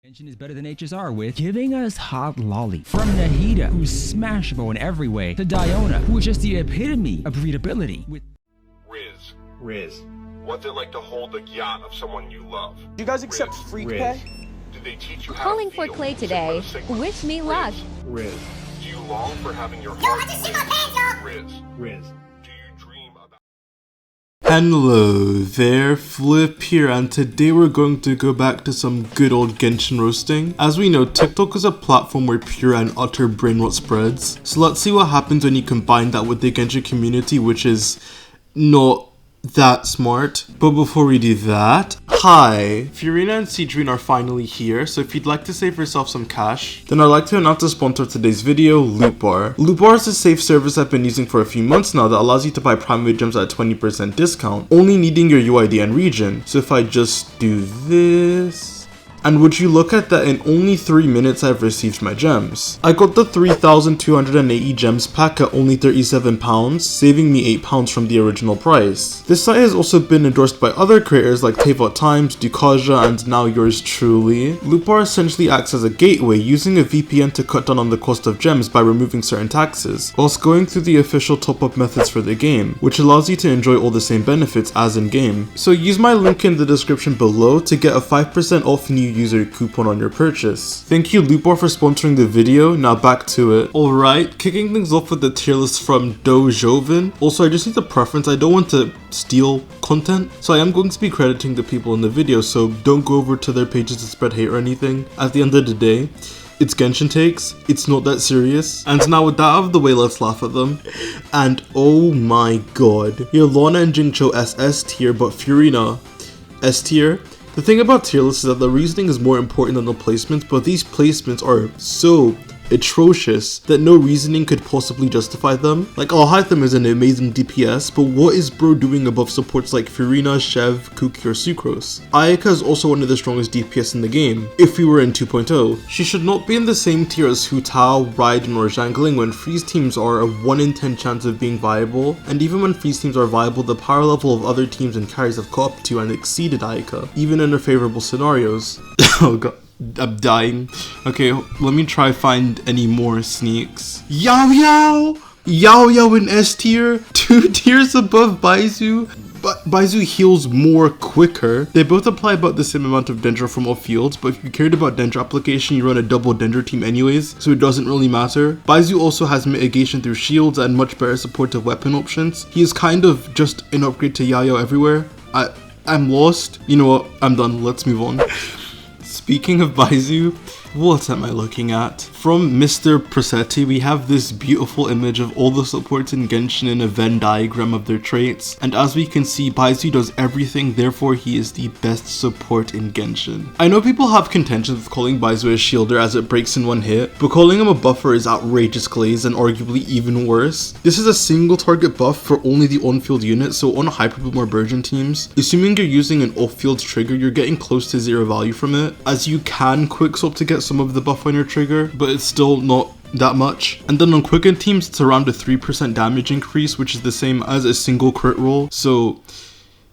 Genshin is better than HSR with giving us hot lolly. From Nahida, who's smashable in every way, to Diona, who is just the epitome of readability. With Riz. What's it like to hold the yacht of someone you love? Do you guys accept free pay? Did they teach you how Calling to for feel Clay today. Wish me luck. Riz. Do you long for having your heart? Riz. Do you dream about... Hello there, Flip here, and today we're going to go back to some good old Genshin roasting. As we know, TikTok is a platform where pure and utter brain rot spreads. So let's see what happens when you combine that with the Genshin community, which is not that smart. But before we do that, hi! Furina and Cedrine are finally here, so if you'd like to save yourself some cash, then I'd like to announce the sponsor of today's video, Loot Bar. Loot Bar is a safe service I've been using for a few months now that allows you to buy primary gems at a 20% discount, only needing your UID and region. So if I just do this... And would you look at that, in only 3 minutes I've received my gems. I got the 3,280 gems pack at only £37, saving me £8 from the original price. This site has also been endorsed by other creators like Tavot Times, Dukaja, and now yours truly. Loot Bar essentially acts as a gateway, using a VPN to cut down on the cost of gems by removing certain taxes, whilst going through the official top-up methods for the game, which allows you to enjoy all the same benefits as in-game. So use my link in the description below to get a 5% off new user coupon on your purchase. Thank you Loot Bar for sponsoring the video, now back to it. Alright, kicking things off with the tier list from Dojoven. Also, I just need a preference, I don't want to steal content, so I am going to be crediting the people in the video, so don't go over to their pages to spread hate or anything. At the end of the day, it's Genshin takes, it's not that serious. And now with that out of the way, let's laugh at them. And oh my god, here Lana and Jingcho S tier, but Furina S tier. The thing about tier lists is that the reasoning is more important than the placements, but these placements are so atrocious that no reasoning could possibly justify them. Like, Alhaitham is an amazing DPS, but what is bro doing above supports like Furina, Shev, Kuki, or Sucrose? Ayaka is also one of the strongest DPS in the game, if we were in 2.0. She should not be in the same tier as Hu Tao, Raiden, or Zhangling when freeze teams are a 1 in 10 chance of being viable, and even when freeze teams are viable, the power level of other teams and carries have caught up to and exceeded Ayaka, even under favorable scenarios. Oh god. I'm dying. Okay, let me try find any more sneaks. Yao Yao in S tier, 2 tiers above Baizu. But Baizu heals more quicker. They both apply about the same amount of Dendro from all fields, but if you cared about Dendro application, you run a double Dendro team anyways, so it doesn't really matter. Baizu also has mitigation through shields and much better supportive weapon options. He is kind of just an upgrade to Yao everywhere. I'm lost. You know what? I'm done. Let's move on. Speaking of Baizu, what am I looking at? From Mr. Presetti, we have this beautiful image of all the supports in Genshin in a Venn diagram of their traits, and as we can see, Baizu does everything, therefore he is the best support in Genshin. I know people have contention with calling Baizu a shielder as it breaks in one hit, but calling him a buffer is outrageous glaze and arguably even worse. This is a single target buff for only the on-field unit, so on Hyperboom or Burgeon teams, assuming you're using an off-field trigger, you're getting close to 0 value from it, as you can quickswap to get some of the buff on your trigger, but it's still not that much. And then on Quicken teams, it's around a 3% damage increase, which is the same as a single crit roll, so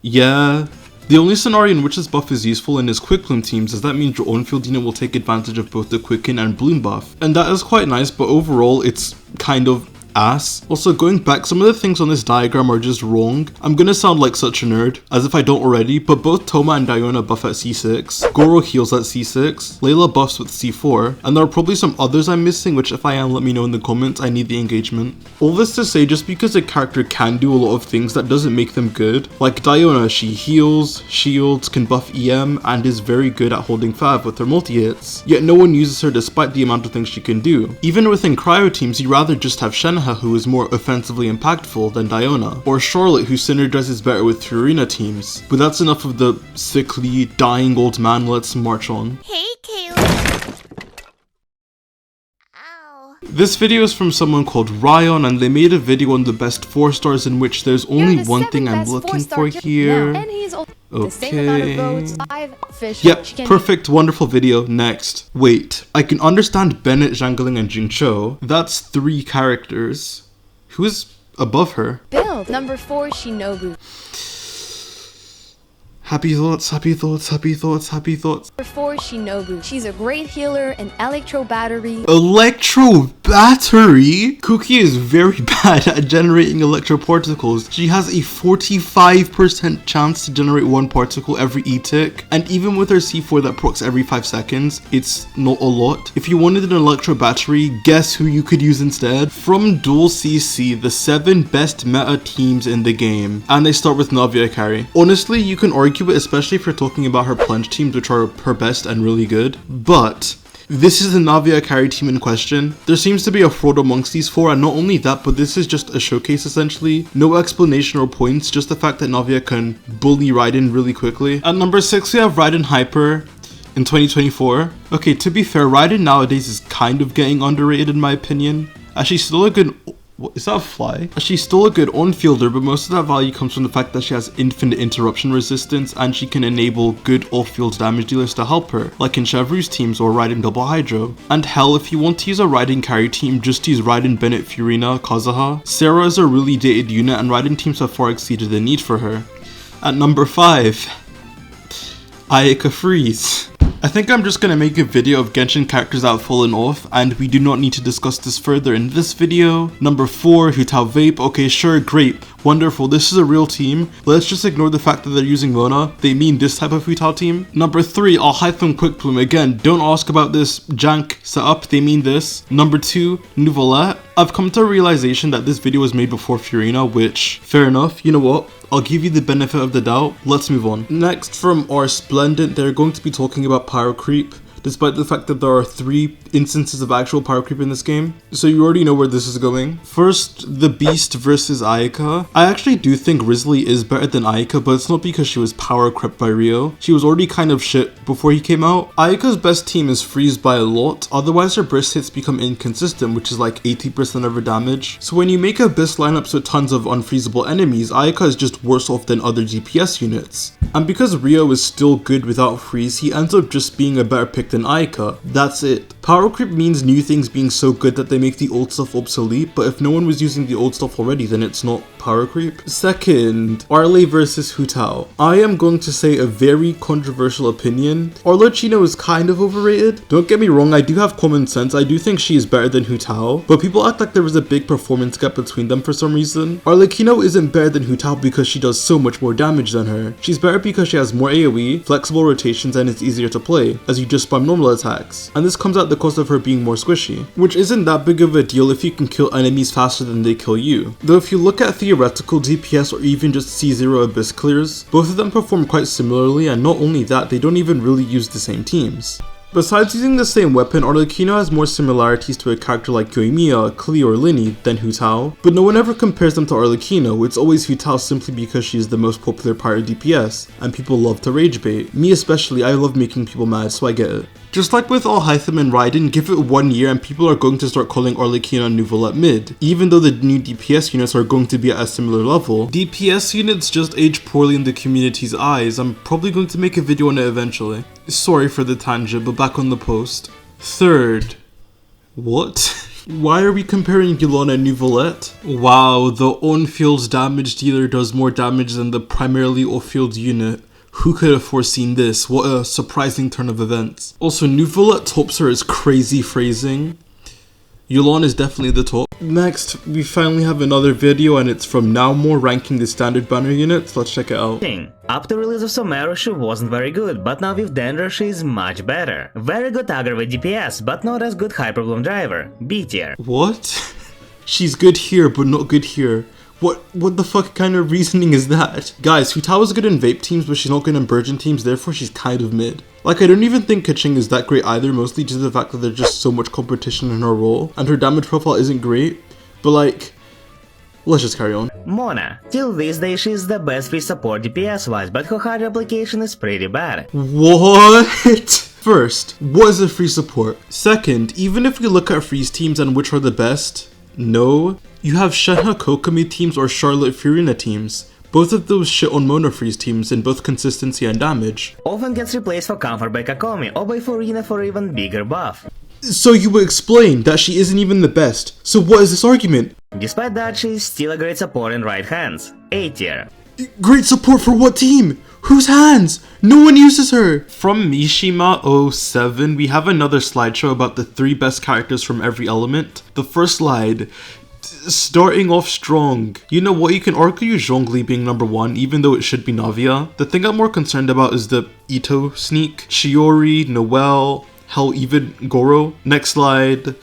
yeah. The only scenario in which this buff is useful in is Quick Bloom teams, as that means your on-field unit will take advantage of both the Quicken and Bloom buff, and that is quite nice, but overall it's kind of ass. Also, going back, some of the things on this diagram are just wrong. I'm gonna sound like such a nerd, as if I don't already, but both Toma and Diona buff at C6, Goro heals at C6, Layla buffs with C4, and there are probably some others I'm missing, which if I am, let me know in the comments. I need the engagement. All this to say, just because a character can do a lot of things, that doesn't make them good. Like Diona, she heals, shields, can buff EM, and is very good at holding Fav with her multi-hits, yet no one uses her despite the amount of things she can do. Even within cryo teams, you rather just have Shenhe, who is more offensively impactful than Diona, or Charlotte, who synergizes better with Furina teams. But that's enough of the sickly, dying old man, let's march on. Hey, Kaylee. Ow. This video is from someone called Ryan, and they made a video on the best 4 stars in which there's only one thing I'm looking for here. Okay. Yep, perfect, wonderful video. Next. Wait, I can understand Bennett, Zhangling, and Jingcho. That's 3 characters. Who's above her? Build number 4 Shinobu. Happy thoughts, happy thoughts, happy thoughts, happy thoughts. For Shinobu, she's a great healer, an electro battery. Electro battery? Cookie is very bad at generating electro particles. She has a 45% chance to generate one particle every E-tick, and even with her C4 that procs every 5 seconds, it's not a lot. If you wanted an electro battery, guess who you could use instead? From Dual CC, the 7 best meta teams in the game, and they start with Navia carry. Honestly, you can argue it, especially if you're talking about her plunge teams, which are her best and really good, but this is the Navia carry team in question. There seems to be a fraud amongst these 4, and not only that, but this is just a showcase essentially. No explanation or points, just the fact that Navia can bully Raiden really quickly. At number 6 we have Raiden Hyper in 2024. Okay, to be fair, Raiden nowadays is kind of getting underrated in my opinion. She's still a good... What, is that a fly? She's still a good on-fielder, but most of that value comes from the fact that she has infinite interruption resistance and she can enable good off-field damage dealers to help her, like in Chevru's teams or Raiden Double Hydro. And hell, if you want to use a Raiden carry team, just use Raiden, Bennett, Furina, Kazuha. Sarah is a really dated unit and Raiden teams have far exceeded the need for her. At number 5, Ayaka Freeze. I think I'm just gonna make a video of Genshin characters that have fallen off, and we do not need to discuss this further in this video. Number 4, Hu Tao Vape. Okay, sure, great, wonderful, this is a real team. Let's just ignore the fact that they're using Mona. They mean this type of Hu Tao team. Number 3, Alhaitham Quick Plume. Again, don't ask about this jank setup, they mean this. Number 2, Nouvelette. I've come to a realization that this video was made before Furina, which, fair enough, you know what? I'll give you the benefit of the doubt. Let's move on. Next, from our Splendent, they're going to be talking about Pyro Creep, despite the fact that there are 3 instances of actual Pyro Creep in this game. So you already know where this is going. First, the Beast versus Ayaka. I actually do think Risley is better than Ayaka, but it's not because she was power crept by Rio. She was already kind of shit before he came out. Ayaka's best team is Freeze by a lot, otherwise her burst hits become inconsistent, which is like 80% of her damage. So when you make a Biss lineups with tons of unfreezable enemies, Ayaka is just worse off than other DPS units. And because Rio is still good without Freeze, he ends up just being a better pick than Ayaka. That's it. Power creep means new things being so good that they make the old stuff obsolete, but if no one was using the old stuff already, then it's not power creep. Second, Arle versus Hu Tao. I am going to say a very controversial opinion. Arlecchino is kind of overrated. Don't get me wrong, I do have common sense. I do think she is better than Hu Tao, but people act like there was a big performance gap between them for some reason. Arlecchino isn't better than Hu Tao because she does so much more damage than her. She's better because she has more AoE, flexible rotations, and it's easier to play, as you just spam normal attacks. And this comes at the cost of her being more squishy, which isn't that big of a deal if you can kill enemies faster than they kill you. Though if you look at theoretical DPS or even just C0 Abyss clears, both of them perform quite similarly, and not only that, they don't even really use the same teams. Besides using the same weapon, Arlecchino has more similarities to a character like Yoimiya, Klee, or Linny than Hu Tao, but no one ever compares them to Arlecchino. It's always Hu Tao simply because she is the most popular pirate DPS, and people love to rage bait. Me especially, I love making people mad, so I get it. Just like with Alhaitham and Raiden, give it 1 year and people are going to start calling Arlecchino and Nouvelette mid, even though the new DPS units are going to be at a similar level. DPS units just age poorly in the community's eyes. I'm probably going to make a video on it eventually. Sorry for the tangent, but back on the post. Third. What? Why are we comparing Yulon and Nouvelette? Wow, the on-field damage dealer does more damage than the primarily off-field unit. Who could have foreseen this? What a surprising turn of events. Also, Nouvelette tops her is crazy phrasing. Yulon is definitely the top. Next, we finally have another video and it's from Now More ranking the standard banner units. Let's check it out. Up to release of Somero, she wasn't very good, but now with Dendra she is much better. Very good Aggro with DPS, but not as good Hyperbloom driver. B tier. What? She's good here, but not good here. What the fuck kind of reasoning is that? Guys, Hu Tao is good in vape teams, but she's not good in Burgeon teams, therefore she's kind of mid. Like, I don't even think Keqing is that great either, mostly due to the fact that there's just so much competition in her role, and her damage profile isn't great, but like, let's just carry on. Mona. Till this day she is the best free support DPS wise, but her hard application is pretty bad. What? First, what is a free support? Second, even if we look at freeze teams and which are the best, no. You have Shenhe Kokomi teams or Charlotte Furina teams. Both of those shit on Mono Freeze teams in both consistency and damage. Often gets replaced for comfort by Kokomi or by Furina for even bigger buff. So you will explain that she isn't even the best. So what is this argument? Despite that, she is still a great support in right hands. A tier. Great support for what team? Whose hands? No one uses her! From Mishima07, we have another slideshow about the 3 best characters from every element. The first slide, starting off strong. You know what, you can argue Zhongli being number 1, even though it should be Navia. The thing I'm more concerned about is the Ito sneak. Shiori, Noelle, hell even Goro. Next slide.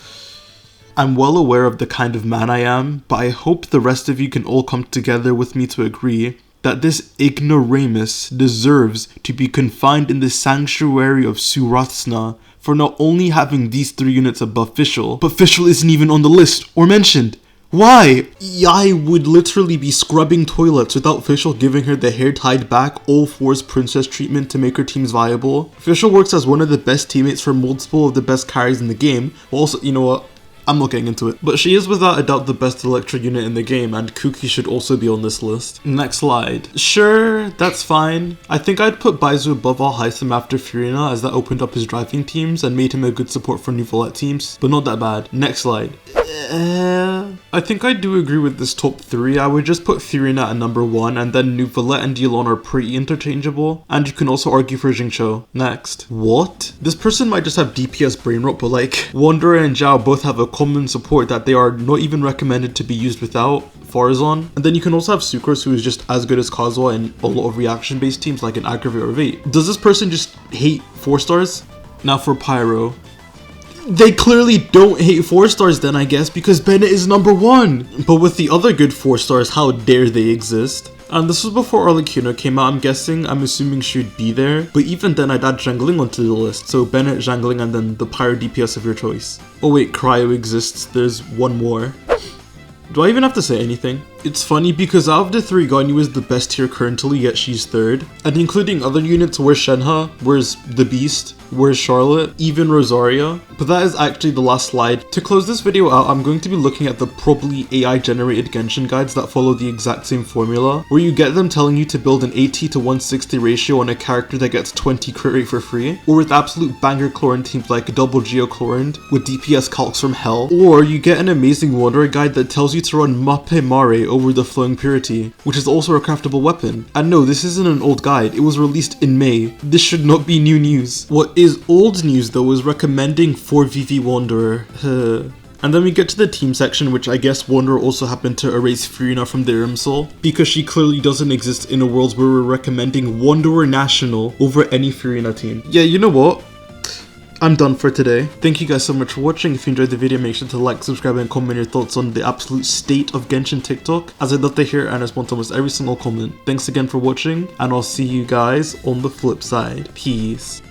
I'm well aware of the kind of man I am, but I hope the rest of you can all come together with me to agree that this ignoramus deserves to be confined in the sanctuary of Surathsna for not only having these 3 units above Fischl, but Fischl isn't even on the list or mentioned. Why? I would literally be scrubbing toilets without Fischl giving her the hair tied back, all fours princess treatment to make her teams viable. Fischl works as one of the best teammates for multiple of the best carries in the game. Also, you know what? I'm not getting into it. But she is without a doubt the best Electra unit in the game, and Kuki should also be on this list. Next slide. Sure, that's fine. I think I'd put Baizu above Alhaitham after Furina, as that opened up his driving teams and made him a good support for new Valette teams, but not that bad. Next slide. I think I do agree with this top 3. I would just put Furina at number 1, and then New Valette and Dialon are pretty interchangeable, and you can also argue for Jingcho. Next. What? This person might just have DPS brain rot, but like, Wanderer and Zhao both have a common support that they are not even recommended to be used without. Farazan. And then you can also have Sucrose, who is just as good as Kazuha in a lot of reaction based teams like an Aggravate or Vate. Does this person just hate 4 stars? Now for Pyro. They clearly don't hate 4 stars then, I guess, because Bennett is number 1. But with the other good 4 stars, how dare they exist? And this was before Arlecchino came out, I'm assuming she would be there. But even then, I'd add Zhangling onto the list. So Bennett, Zhangling, and then the Pyro DPS of your choice. Oh wait, Cryo exists. There's one more. Do I even have to say anything? It's funny because out of the 3, Ganyu is the best tier currently, yet she's 3rd. And including other units, where's Shenhe? Where's the Beast? Where's Charlotte? Even Rosaria? But that is actually the last slide. To close this video out, I'm going to be looking at the probably AI generated Genshin guides that follow the exact same formula, where you get them telling you to build an 80 to 160 ratio on a character that gets 20 crit rate for free, or with absolute banger Chlorine teams like Double Geo Chlorine with DPS calcs from hell, or you get an amazing Wanderer guide that tells you to run Mappe Mare over the Flowing Purity, which is also a craftable weapon. And no, this isn't an old guide, it was released in May. This should not be new news. What is old news though is recommending 4VV Wanderer. And then we get to the team section, which I guess Wanderer also happened to erase Furina from the Irmsol, because she clearly doesn't exist in a world where we're recommending Wanderer National over any Furina team. Yeah, you know what? I'm done for today. Thank you guys so much for watching. If you enjoyed the video, make sure to like, subscribe, and comment your thoughts on the absolute state of Genshin TikTok, as I'd love to hear and respond to almost every single comment. Thanks again for watching, and I'll see you guys on the flip side. Peace.